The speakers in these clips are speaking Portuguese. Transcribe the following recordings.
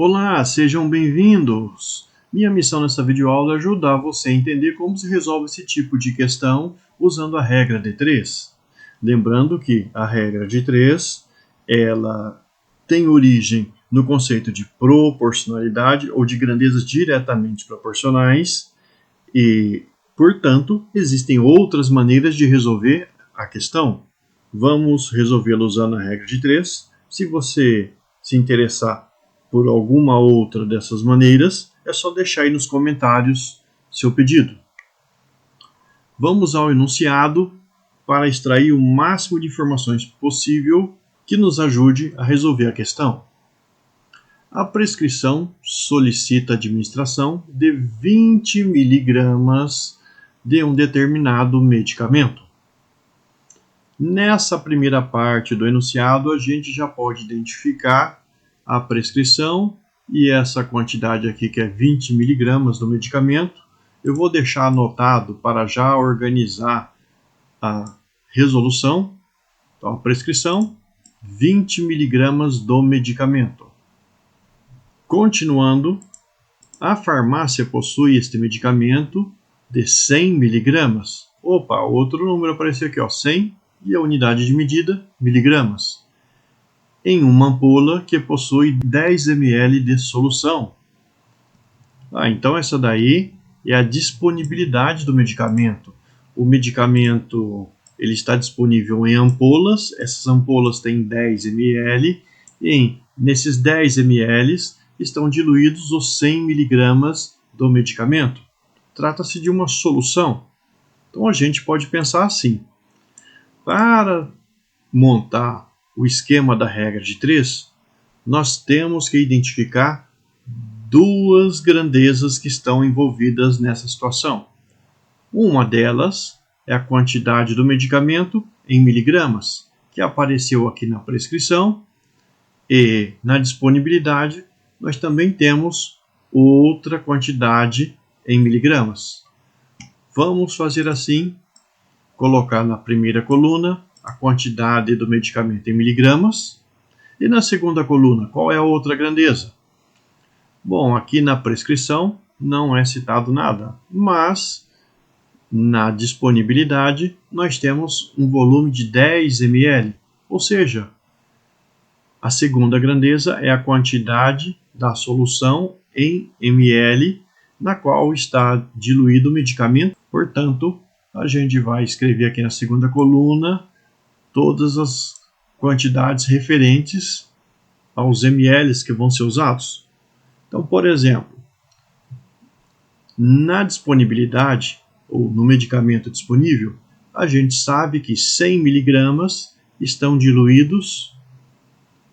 Olá, sejam bem-vindos! Minha missão nessa videoaula é ajudar você a entender como se resolve esse tipo de questão usando a regra de 3. Lembrando que a regra de 3 ela tem origem no conceito de proporcionalidade ou de grandezas diretamente proporcionais e, portanto, existem outras maneiras de resolver a questão. Vamos resolvê-la usando a regra de 3. Se você se interessar por alguma outra dessas maneiras, é só deixar aí nos comentários seu pedido. Vamos ao enunciado para extrair o máximo de informações possível que nos ajude a resolver a questão. A prescrição solicita a administração de 20 mg de um determinado medicamento. Nessa primeira parte do enunciado, a gente já pode identificar a prescrição e essa quantidade aqui que é 20 mg do medicamento. Eu vou deixar anotado para já organizar a resolução. Então, a prescrição, 20 mg do medicamento. Continuando, a farmácia possui este medicamento de 100 mg. Opa, outro número apareceu aqui, ó, 100 e a unidade de medida, miligramas. Em uma ampola que possui 10 ml de solução. Então essa daí é a disponibilidade do medicamento. O medicamento ele está disponível em ampolas, essas ampolas têm 10 ml e nesses 10 ml estão diluídos os 100 mg do medicamento. Trata-se de uma solução. Então a gente pode pensar assim: para montar o esquema da regra de 3, nós temos que identificar duas grandezas que estão envolvidas nessa situação. Uma delas é a quantidade do medicamento em miligramas, que apareceu aqui na prescrição, e na disponibilidade nós também temos outra quantidade em miligramas. Vamos fazer assim, colocar na primeira coluna a quantidade do medicamento em miligramas. E na segunda coluna, qual é a outra grandeza? Bom, aqui na prescrição não é citado nada, mas na disponibilidade nós temos um volume de 10 ml, ou seja, a segunda grandeza é a quantidade da solução em ml na qual está diluído o medicamento. Portanto, a gente vai escrever aqui na segunda coluna todas as quantidades referentes aos ml que vão ser usados. Então, por exemplo, na disponibilidade, ou no medicamento disponível, a gente sabe que 100 mg estão diluídos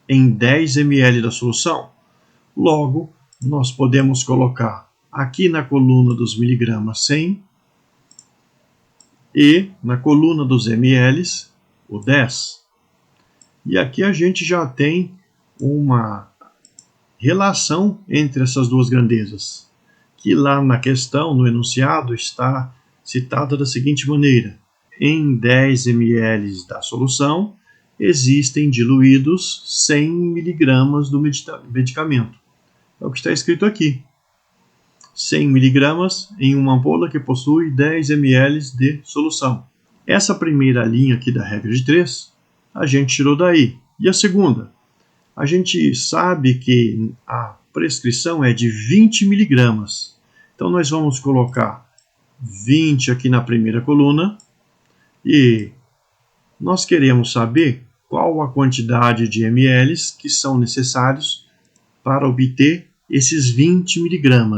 em 10 ml da solução. Logo, nós podemos colocar aqui na coluna dos miligramas 100 e na coluna dos ml o 10. E aqui a gente já tem uma relação entre essas duas grandezas, que lá na questão, no enunciado, está citada da seguinte maneira: em 10 ml da solução existem diluídos 100 mg do medicamento. É o que está escrito aqui. 100 mg em uma ampola que possui 10 ml de solução. Essa primeira linha aqui da regra de 3, a gente tirou daí. E a segunda? A gente sabe que a prescrição é de 20 mg. Então, nós vamos colocar 20 aqui na primeira coluna e nós queremos saber qual a quantidade de ml que são necessários para obter esses 20 mg.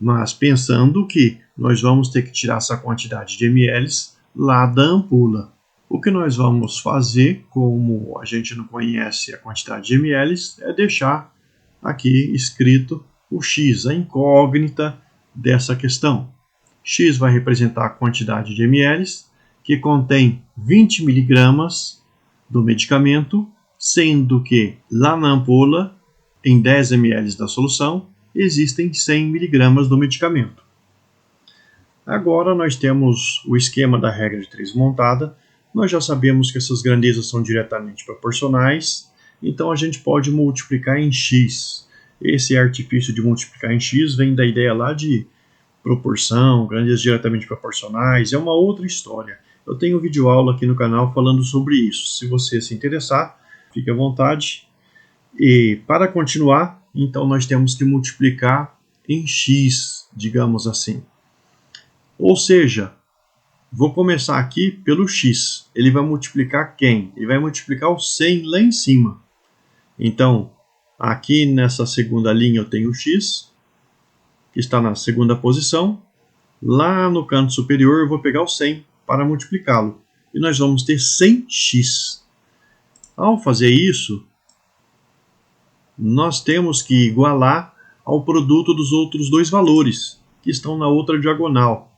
Mas pensando que nós vamos ter que tirar essa quantidade de ml lá da ampola. O que nós vamos fazer, como a gente não conhece a quantidade de ml, é deixar aqui escrito o x, a incógnita dessa questão. X vai representar a quantidade de ml, que contém 20 mg do medicamento, sendo que lá na ampola, em 10 ml da solução, existem 100 mg do medicamento. Agora nós temos o esquema da regra de 3 montada. Nós já sabemos que essas grandezas são diretamente proporcionais, então a gente pode multiplicar em x. Esse artifício de multiplicar em x vem da ideia lá de proporção, grandezas diretamente proporcionais, é uma outra história. Eu tenho um vídeo aula aqui no canal falando sobre isso. Se você se interessar, fique à vontade. E para continuar, então nós temos que multiplicar em x, digamos assim. Ou seja, vou começar aqui pelo x. Ele vai multiplicar quem? Ele vai multiplicar o 100 lá em cima. Então, aqui nessa segunda linha eu tenho o x, que está na segunda posição. Lá no canto superior eu vou pegar o 100 para multiplicá-lo. E nós vamos ter 100x. Ao fazer isso, nós temos que igualar ao produto dos outros dois valores, que estão na outra diagonal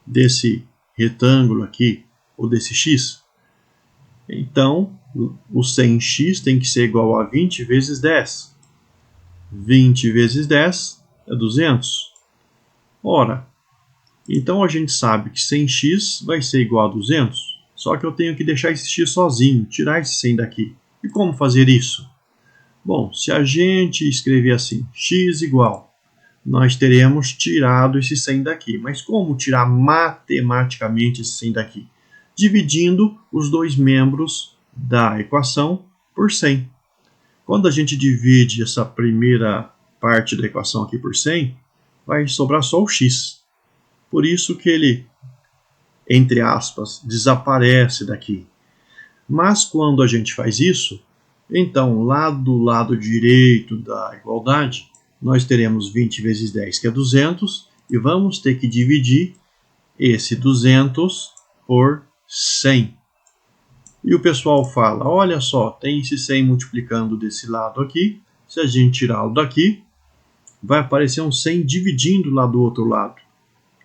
desse retângulo aqui, ou desse x. Então, o 100x tem que ser igual a 20 vezes 10. 20 vezes 10 é 200. Ora, então a gente sabe que 100x vai ser igual a 200, só que eu tenho que deixar esse x sozinho, tirar esse 100 daqui. E como fazer isso? Bom, se a gente escrever assim, x igual, nós teremos tirado esse 100 daqui. Mas como tirar matematicamente esse 100 daqui? Dividindo os dois membros da equação por 100. Quando a gente divide essa primeira parte da equação aqui por 100, vai sobrar só o x. Por isso que ele, entre aspas, desaparece daqui. Mas quando a gente faz isso, então lá do lado direito da igualdade, nós teremos 20 vezes 10, que é 200, e vamos ter que dividir esse 200 por 100. E o pessoal fala, olha só, tem esse 100 multiplicando desse lado aqui, se a gente tirá-lo daqui, vai aparecer um 100 dividindo lá do outro lado.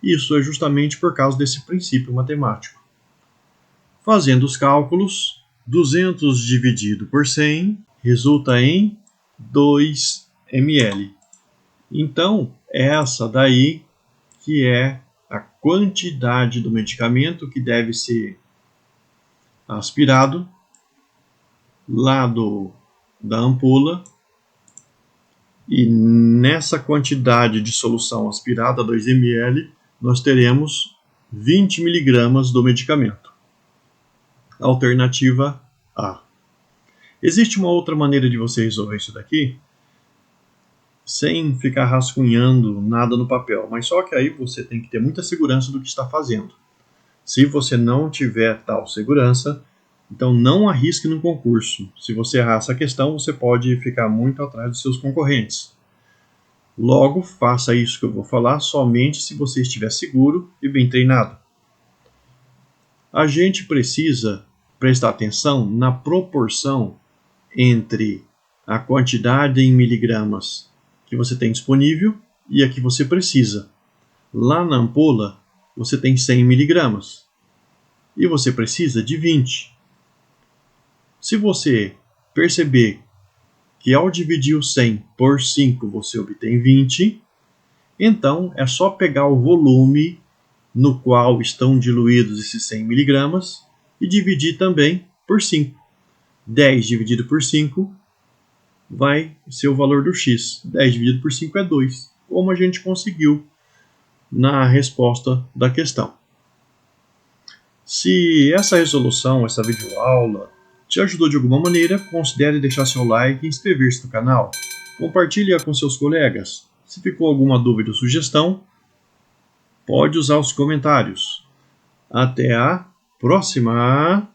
Isso é justamente por causa desse princípio matemático. Fazendo os cálculos, 200 dividido por 100 resulta em 2 ml. Então, essa daí que é a quantidade do medicamento que deve ser aspirado lá da ampola. E nessa quantidade de solução aspirada, 2 ml, nós teremos 20 mg do medicamento. Alternativa A. Existe uma outra maneira de você resolver isso daqui, sem ficar rascunhando nada no papel, mas só que aí você tem que ter muita segurança do que está fazendo. Se você não tiver tal segurança, então não arrisque no concurso. Se você errar essa questão, você pode ficar muito atrás dos seus concorrentes. Logo, faça isso que eu vou falar somente se você estiver seguro e bem treinado. A gente precisa prestar atenção na proporção entre a quantidade em miligramas que você tem disponível e a que você precisa. Lá na ampola, você tem 100 miligramas e você precisa de 20. Se você perceber que ao dividir o 100 por 5 você obtém 20, então é só pegar o volume no qual estão diluídos esses 100 miligramas e dividir também por 5. 10 dividido por 5 vai ser o valor do x. 10 dividido por 5 é 2, como a gente conseguiu na resposta da questão. Se essa resolução, essa videoaula, te ajudou de alguma maneira, considere deixar seu like e inscrever-se no canal. Compartilhe com seus colegas. Se ficou alguma dúvida ou sugestão, pode usar os comentários. Até a próxima!